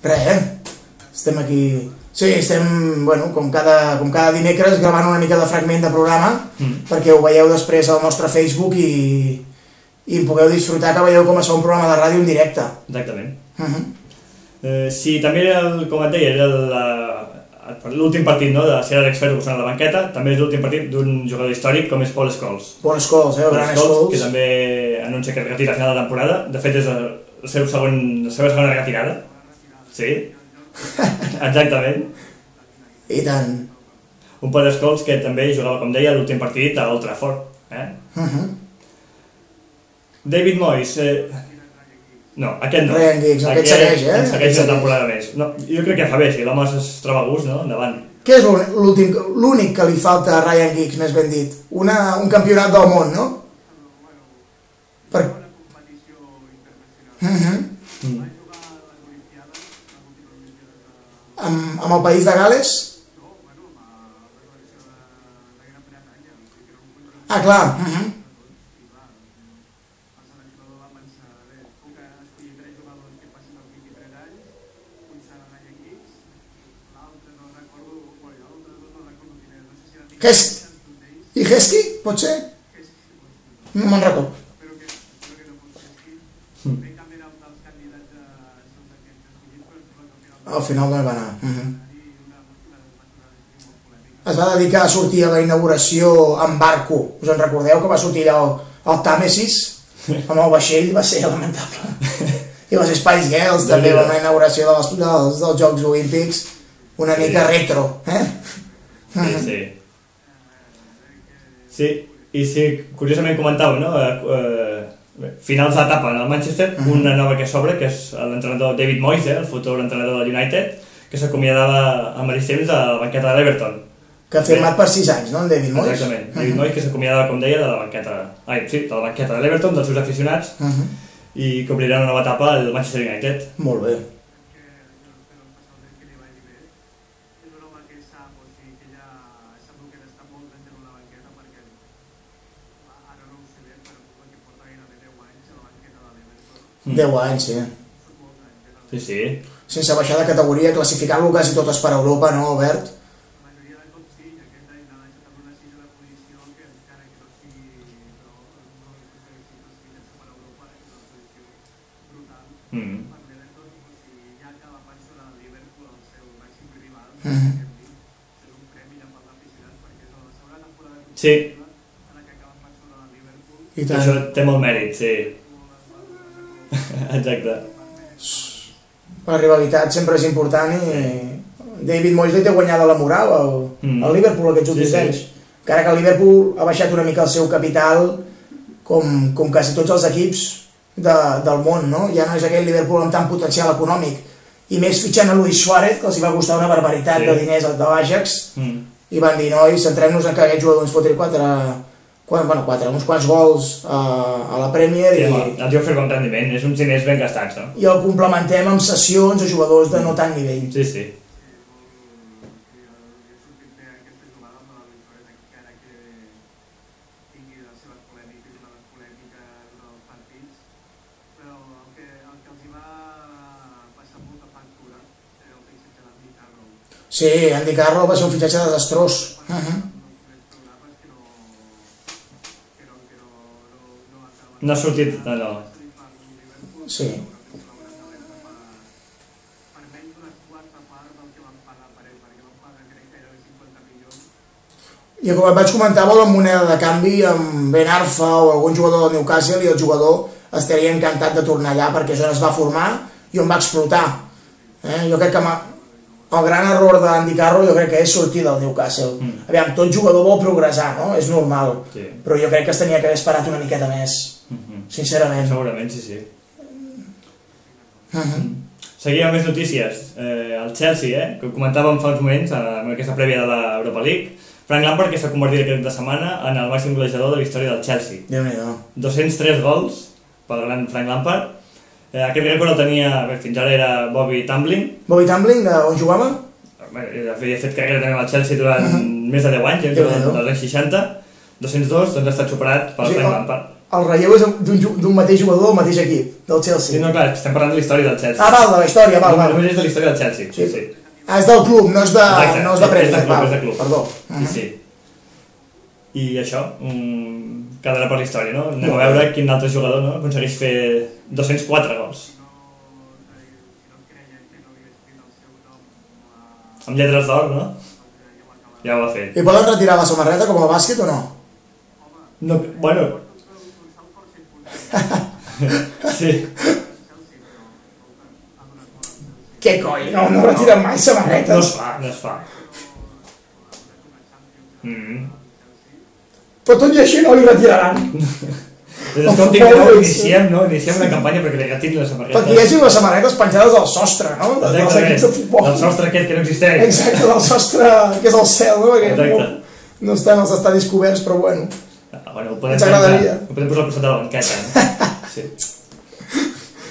Estem aquí... Sí, estem, bueno, com cada dimecres gravant una mica de fragment de programa perquè ho veieu després al nostre Facebook i pugueu disfrutar, que veieu com es fa un programa de ràdio en directe. Exactament. Sí, també, com et deia, era l'últim partit de Sir Alex Ferguson a la banqueta, també és l'últim partit d'un jugador històric com és Paul Scholes. Paul Scholes, gran Scholes. Que també anuncia que es retira a final de temporada. De fet, és la seva segona retirada. Sí, exactament. I tant. Un Paul Scholes que també jugava, com deia, l'últim partit a Old Trafford. David Moyes... No, aquest no. Ryan Giggs, aquest segueix, Segueix una temporada més. Jo crec que fa bé, si l'home es troba a gust, endavant. Què és l'únic que li falta a Ryan Giggs, més ben dit? Un campionat del món, no? Amb el país de Gales? Ah, clar. I Heskey, pot ser? No me'n recordo. Al final no hi va anar. Es va dedicar a sortir a la inauguració en barco. Us en recordeu que va sortir allà al Tàmesis amb el vaixell? Va ser lamentable. I les Spice Girls també, la inauguració dels Jocs Olímpics, una mica retro. Sí, i si curiosament comentàveu, finals d'etapa en el Manchester, una nova que s'obre, que és l'entrenador David Moyes, el futur entrenador del United, que s'acomiadava a mateix temps a la banqueta de l'Everton. Que ha firmat per 6 anys, no, en David Moyes? Exactament, David Moyes, que s'acomiadava, com deia, de la banqueta de l'Everton, dels seus aficionats, i que obrirà una nova etapa al Manchester United. Molt bé. Mm. 10 anys, sí. Sí, sí. Sense baixar de categoria, classificant-lo quasi totes per Europa, no, Albert? Sí. I tant. Això té molt mèrit, sí. Exacte. La rivalitat sempre és important i David Moyes li té guanyada la moral al Liverpool aquests últims anys. Encara que el Liverpool ha baixat una mica el seu capital com quasi tots els equips del món, no? Ja no és aquell Liverpool amb tant potencial econòmic. I més fitxant a Luis Suárez, que els va costar una barbaritat de diners de l'Ajax, i van dir, noi, centrem-nos en que aquest jugador ens fotri uns quants gols a la Premier el tio fer bon rendiment, és uns diners ben gastats, no? I el complementem amb sessions a jugadors de no tant nivell. Sí, sí. Sí, Andy Carroll va ser un fitxatge desastrós. No ha sortit, no. Sí. I com et vaig comentar, vol en moneda de canvi amb Ben Arfa o algun jugador del Newcastle i el jugador estaria encantat de tornar allà perquè és on es va formar i on va explotar. Jo crec que el gran error d'Andy Carroll jo crec que és sortir del Newcastle. Aviam, tot jugador vol progressar, no? És normal. Però jo crec que es tenia que haver esperat una miqueta més. Sincerament. Segurament, sí. Seguim amb més notícies. El Chelsea, que comentàvem fa uns moments en aquesta prèvia de l'Europa League. Frank Lampard, que s'ha convertit aquest de setmana en el màxim golejador de la història del Chelsea. Déu-n'hi-do. 203 gols pel gran Frank Lampard. Aquest rècord el tenia, fins ara era Bobby Tumbling. Bobby Tumbling, on jugava? Havia fet carrera també amb el Chelsea durant més de 10 anys, dels anys 60. 202, doncs ha estat superat per Frank Lampard. el relleu és d'un mateix jugador del mateix equip, del Chelsea. Sí, no, clar, estem parlant de la història del Chelsea. Ah, val, de la història, val. Només és de la història del Chelsea, sí. Ah, és del club, no és de préstec, val. És de club, perdó. Sí. I això, quedarà per la història, no? Anem a veure quin altre jugador, no? Aconsegueix fer 204 gols. Amb lletres d'or, no? Ja ho ha fet. I poden retirar la samarreta com a bàsquet o no? No, bueno... Sí. Què coi? No retiren mai samarretes. No es fa. Però tot i així no li retiraran. Escolti, iniciem una campanya perquè li retirin les samarretes. Perquè hi hagi les samarretes penjades al sostre, no? Dels equips de futbol. Del sostre aquest que no existeix. Exacte, del sostre que és el cel, no? Exacte. No estan els estadis coberts, però bueno. Ho podem posar al costat de la banqueta. Sí.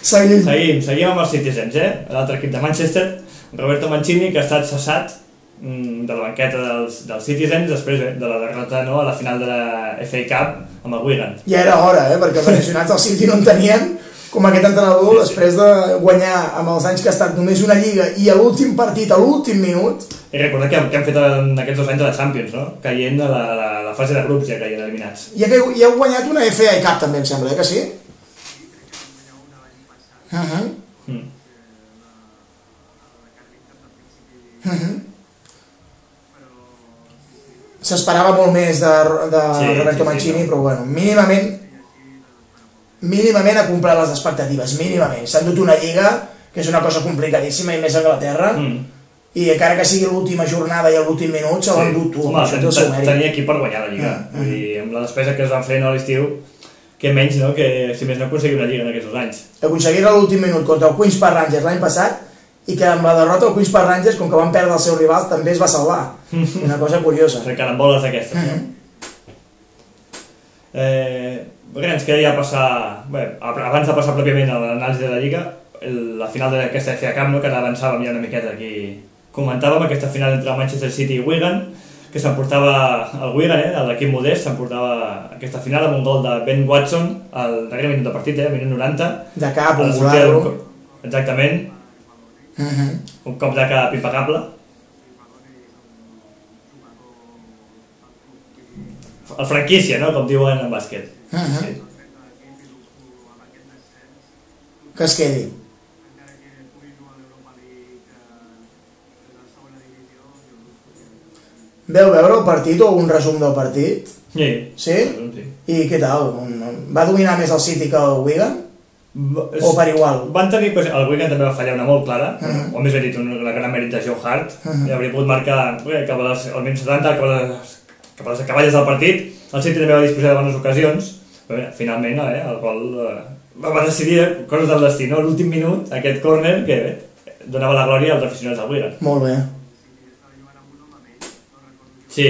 Seguim amb els Citizens, l'altre equip de Manchester, Roberto Mancini, que ha estat cessat de la banqueta dels Citizens després de la derrota a la final de la FA Cup amb el Wigan. Ja era hora, perquè aficionats del City no en tenien com aquest entrenador després de guanyar amb els anys que ha estat només una lliga i a l'últim partit, a l'últim minut. I recordar que han fet en aquests 2 anys de la Champions, no? Caient a la fase de grups, ja caient eliminats. I heu guanyat una FA Cup també, em sembla, que sí? S'esperava molt més de Roberto Mancini, però bueno, mínimament ha complert les expectatives, mínimament. S'ha endut una lliga, que és una cosa complicadíssima, i més a Anglaterra, i encara que sigui l'última jornada i l'últim minut, se l'ha endut tu. Tenia equip per guanyar la lliga, amb la despesa que es van fer a l'estiu, que menys, no?, que si més no aconseguir una lliga en aquests 2 anys. Aconseguir-la l'últim minut contra el Queen's Park Rangers l'any passat, i que amb la derrota el Queen's Park Rangers, com que van perdre els seus rivals, també es va salvar. Una cosa curiosa. Caramboles d'aquestes. Ens queda ja passar... Abans de passar pròpiament a l'anàlisi de la Lliga, la final d'aquesta FA Cup, que avançàvem ja una miqueta aquí. Comentàvem aquesta final entre Manchester City i Wigan, que s'emportava el Wigan, l'equip modest, s'emportava aquesta final amb un gol de Ben Watson al darrer minut de partit, minut 90. De cap, un volar-lo. Exactament. Un cop de cap impecable. El franquícia, no?, com diuen en bàsquet. Que es quedi. Veu veure el partit o un resum del partit? Sí. Sí? I què tal? Va dominar més el City que el Wigan? O per igual? Van tenir... El Wigan també va fallar una molt clara, o més ben dit, la gran mèrit de Joe Hart, i hauria pogut marcar cap als minut 70, cap a les acaballes del partit. El City també va disposar de bones ocasions, però finalment el gol va decidir coses del destí, no? L'últim minut, aquest córner que donava la glòria als aficionats del Wigan. Molt bé. Sí.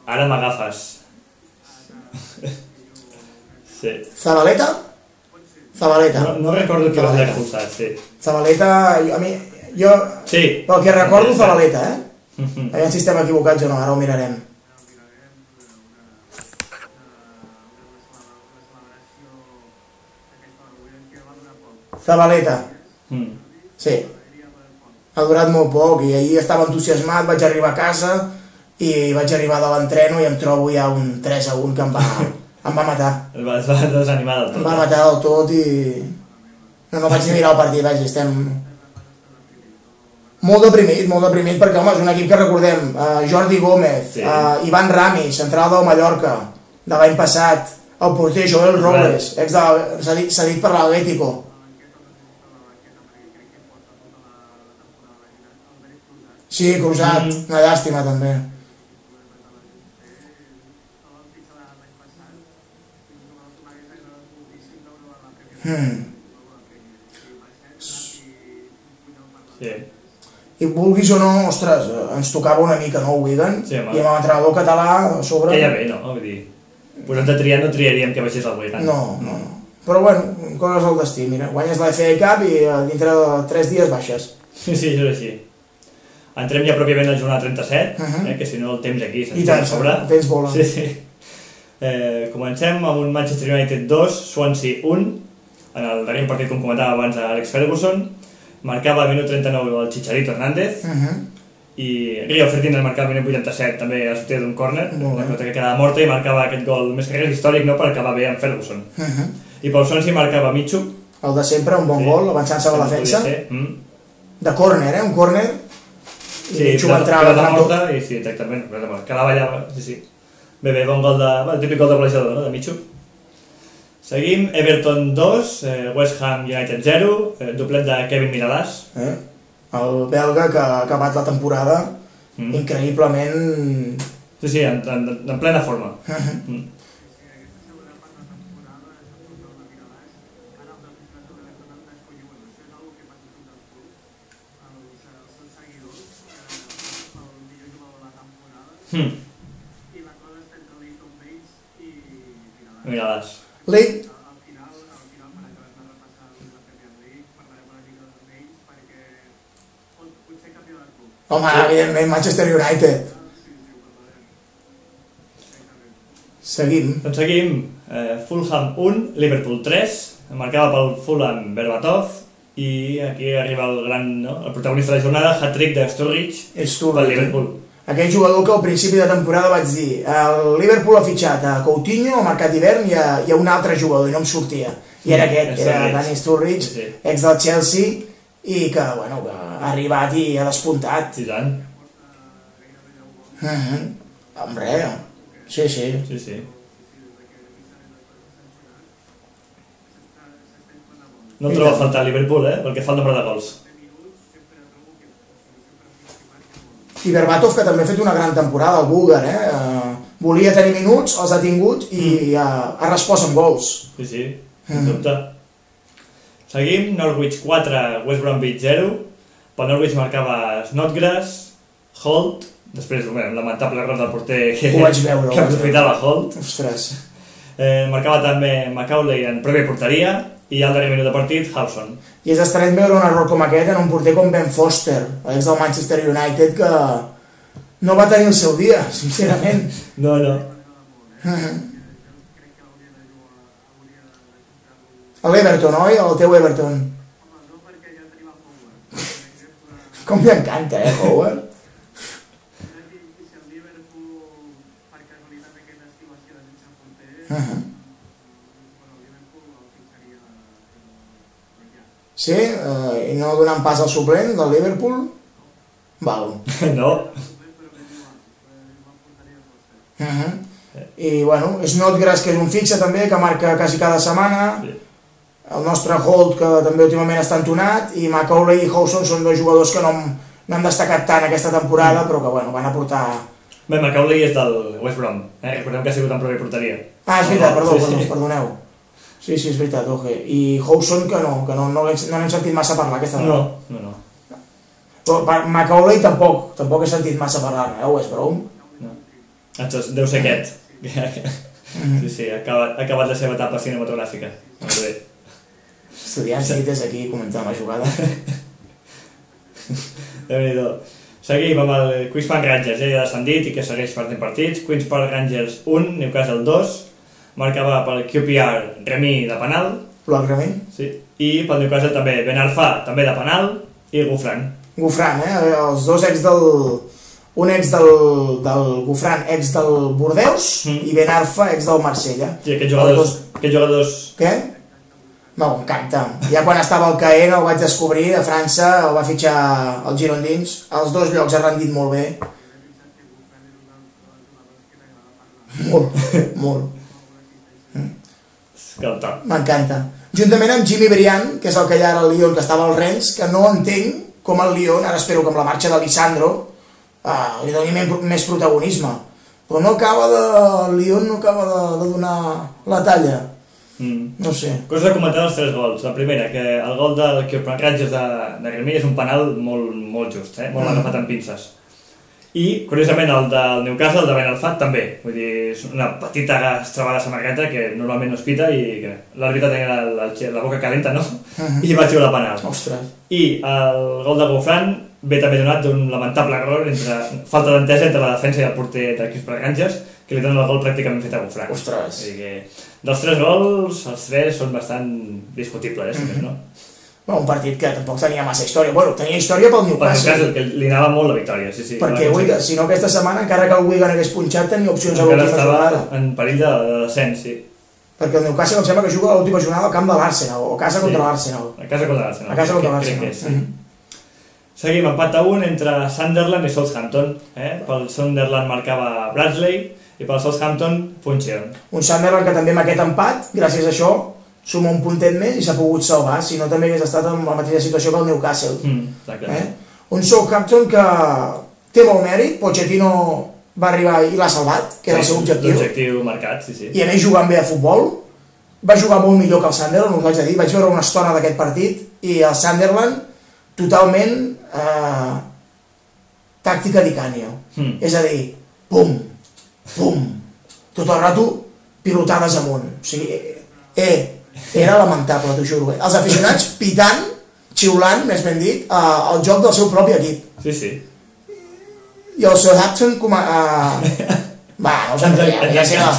Ara m'agafes. Sí. Zabaleta? Zabaleta. No recordo qui va ser expulsat, sí. Zabaleta, jo sí. Pel que recordo, Zabaleta, Aviam si estem equivocats o no, ara ho mirarem. Zabaleta. Sí. Ha durat molt poc i ahir estava entusiasmat, vaig arribar a casa i vaig arribar de l'entreno i em trobo ja un 3-1 que em va matar. Es va desanimar del tot. Em va matar del tot i... No vaig ni mirar el partit, vaig, estem... Molt deprimit perquè, home, és un equip que recordem, Jordi Gómez, Ivan Rami, central del Mallorca, de l'any passat, el porter Joel Robles, s'ha dit per l'Atlético. Sí, Cruzat, una llàstima també. Sí. I vulguis o no, ostres, ens tocava una mica, no, Wigan? Sí, home. I amb l'entrenador català a sobre... Que ja bé, no? Vull dir, posant a triar no triaríem que baixés el Wigan. No. Però bueno, coses del destí, mira, guanyes la FA Cup i dintre de 3 dies baixes. Sí, això és així. Entrem ja pròpiament a la jornada 37, que si no el temps aquí se'ns sobra. I tant, tens bola. Sí. Comencem amb un Manchester United 2, Swansea 1, en el darrer partit, com comentava abans, Alex Ferguson, marcava al minut 39 el Chicharito Hernández, i Rio Ferdinand marcava al minut 87 també a sortida d'un córner, una pilota que quedava morta i marcava aquest gol més que res històric, no, per acabar bé amb Ferguson. I pel Swansea marcava Michu, el de sempre, un bon gol, avançant-se a la defensa, de córner, un córner, i Michu va entrar a la morta, i sí, exactament, quedava allà, sí. Bé, bon gol el típic gol de golejador, no?, de Michu. Seguim, Everton 2, West Ham United 0, doblet de Kevin Mirallas. El belga que ha acabat la temporada increïblement... Sí, en plena forma. Mirallas. Home, evidentment, Manchester United. Seguim. Doncs seguim. Fulham 1, Liverpool 3. Marcava pel Fulham Berbatov. I aquí arriba el protagonista de la jornada, hat-trick de Sturridge pel Liverpool. Aquell jugador que al principi de temporada vaig dir el Liverpool ha fitxat a Coutinho, al mercat d'hivern, i a un altre jugador, i no em sortia. I era aquest, era Danny Sturridge, ex del Chelsea, i que, bueno, que ha arribat i ha despuntat. I tant. Hombre, sí. No trobo a faltar Liverpool, pel que fa el nombre de gols. I Berbatov, que també ha fet una gran temporada, el búlgar, volia tenir minuts, els ha tingut i ha respost amb gols. Sí, sense dubte. Seguim, Norwich 4, West Bromwich 0. Pel Norwich marcava Snodgrass, Holt, després un lamentable error del porter que aprofitava Holt. Ostres. Marcava també Macaulay en pròpia porteria i al darrer minut de partit, Hawson. I és estrany veure un error com aquest en un porter com Ben Foster, l'ex del Manchester United, que no va tenir el seu dia, sincerament. No. A l'Everton, oi? El teu Everton. Com li encanta, Howard? Sí? I no donant pas al suplent del Liverpool? Val. No. I bueno, Snodgrass, que és un fixe també, que marca quasi cada setmana. El nostre Holt, que també últimament està entonat, i Macaulay i Hawson són dos jugadors que no han destacat tant aquesta temporada, però que bueno, van aportar... Bé, Macaulay és del West Brom, recordem que ha sigut en pròpia porteria. Ah, és veritat, perdoneu. Sí, és veritat, I Hawson, que no n'hem sentit massa parlar aquesta vegada. No. Però Macaulay tampoc he sentit massa parlar-ne, West Brom? No. Deu ser aquest. Sí, ha acabat la seva etapa cinematogràfica. Molt bé. Estudiants cites aquí comentant la jugada. Déu-n'hi-do. Seguim amb el Queen's Park Rangers, ja descendit i que segueix perdent partits. Queen's Park Rangers 1, Newcastle 2. Marcava pel QPR Remy de penal. L'Oc Remy? Sí. I pel Newcastle també Ben Arfa, també de penal, i Gufran. Gufran, els dos ex del... Un ex del Gufran, ex del Bordeus, i Ben Arfa, ex del Marsella. Sí, aquests jugadors... Què? No, m'encanta. Ja quan estava al Caen el vaig descobrir, a França, el va fitxar els girondins. Els dos llocs ha rendit molt bé. Molt. M'encanta. Juntament amb Jimmy Briand, que és el que hi ha ara al Lyon, que estava al Rennes, que no entenc com el Lyon, ara espero que amb la marxa de Lisandro li doni més protagonisme. Però el Lyon no acaba de donar la talla. No sé. Cosa de comentar els 3 gols. La primera, que el gol del Rangers de Remy és un penal molt just, molt agafat amb pinces. I, curiosament, el del Newcastle, el de Ben Arfa, també. Vull dir, és una petita estrabada samarreta que normalment no es pita i l'àrbitre tenia la boca calenta, no? I va xiular penal. Ostres. I el gol de Gufran ve també donat d'un lamentable error, falta d'entesa entre la defensa i el porter de Queen's Park Rangers, que li donen el gol pràcticament fet a Gofran. Ostres. Dels 3 gols, els 3 són bastant discutibles, no? Un partit que tampoc tenia massa història. Bueno, tenia història pel Newcastle. Per Newcastle, que li anava molt la victòria, sí. Perquè, si no, aquesta setmana, encara que el Wigan hagués punxat, tenia opcions a l'última jornada. Encara estava en perill de descens, sí. Perquè el Newcastle em sembla que juga l'última jornada al camp de l'Arsenal, o a casa contra l'Arsenal. A casa contra l'Arsenal. Seguim, empat a 1 entre Sunderland i Southampton. Pel Sunderland marcava Bradley i pel Southampton, Puncheon. Un Sunderland que també amb aquest empat, gràcies a això, suma un puntet més i s'ha pogut salvar, si no també hagués estat en la mateixa situació que el Newcastle. Un Southampton que té molt mèrit, Pochettino va arribar i l'ha salvat, que era el seu objectiu. L'objectiu marcat, sí. I a més jugant bé a futbol, va jugar molt millor que el Sunderland, us vaig a dir, vaig veure una estona d'aquest partit, i el Sunderland totalment tàctica di Canio. És a dir, pum, tot el rato pilotades amunt. O sigui, era lamentable, t'ho juro. Els aficionats pitant, xiulant, més ben dit, el joc del seu propi equip. Sí. I el Southampton no us enrotlleu,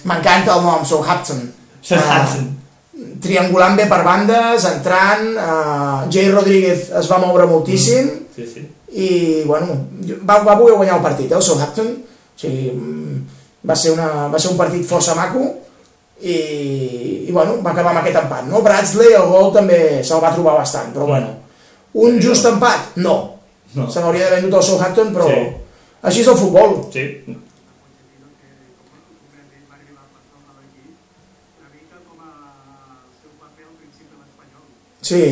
m'encanta el nom, Southampton. Triangulant bé per bandes, entrant, Jay Rodríguez es va moure moltíssim i, bueno, va poder guanyar el partit, el Southampton. O sigui, va ser un partit força maco i bueno, va acabar amb aquest empat, no? Bradley, el gol també se'l va trobar bastant, però bueno, un just empat? No. Se n'hauria d'haver endut el Southampton, però així és el futbol. Sí.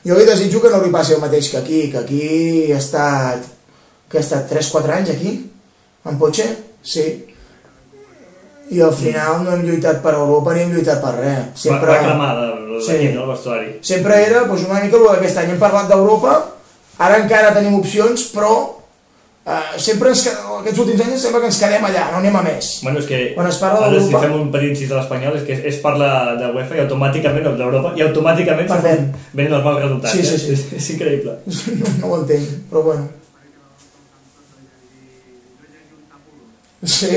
Jo li desitjo que no li passi el mateix que aquí he estat 3-4 anys aquí, en Poche, sí, i al final no hem lluitat per Europa ni hem lluitat per res. Va cremar l'equip, no, el vestuari. Sempre era una mica el d'aquest any, hem parlat d'Europa, ara encara tenim opcions, però sempre aquests últims anys sembla que ens quedem allà, no anem a més. Bueno, és que ara si fem un petit incís de l'Espanyol és que es parla de UEFA i automàticament, o d'Europa, i automàticament venen els mals resultats. Sí. És increïble. No ho entenc, però bueno. Sí,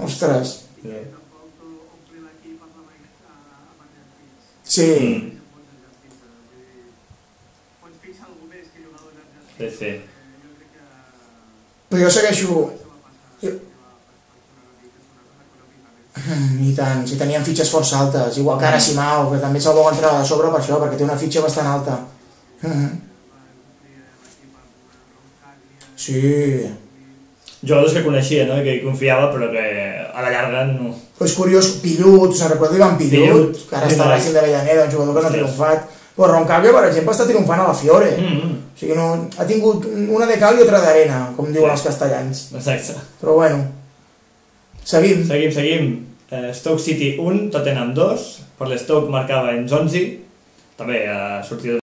ostres. Sí. Sí. Però jo segueixo... I tant, si tenien fitxes força altes, igual que ara Simao, que també se'l vol entrar a sobre per això, perquè té una fitxa bastant alta. Sí. Jugadors que coneixia, no? Que hi confiava, però que a la llarga no... Però és curiós, Pillut, se'n recorda Ivan Pillut, que ara està a Racing d'Avellaneda, un jugador que no ha triomfat. Però Roncaglia, per exemple, està triomfant a la Fiore. O sigui, ha tingut una de cal i otra d'arena, com diuen els castellans. Exacte. Però bueno, seguim. Stoke City 1, Tottenham 2. Per l'Stoke marcava en Zonzi. També ha sortit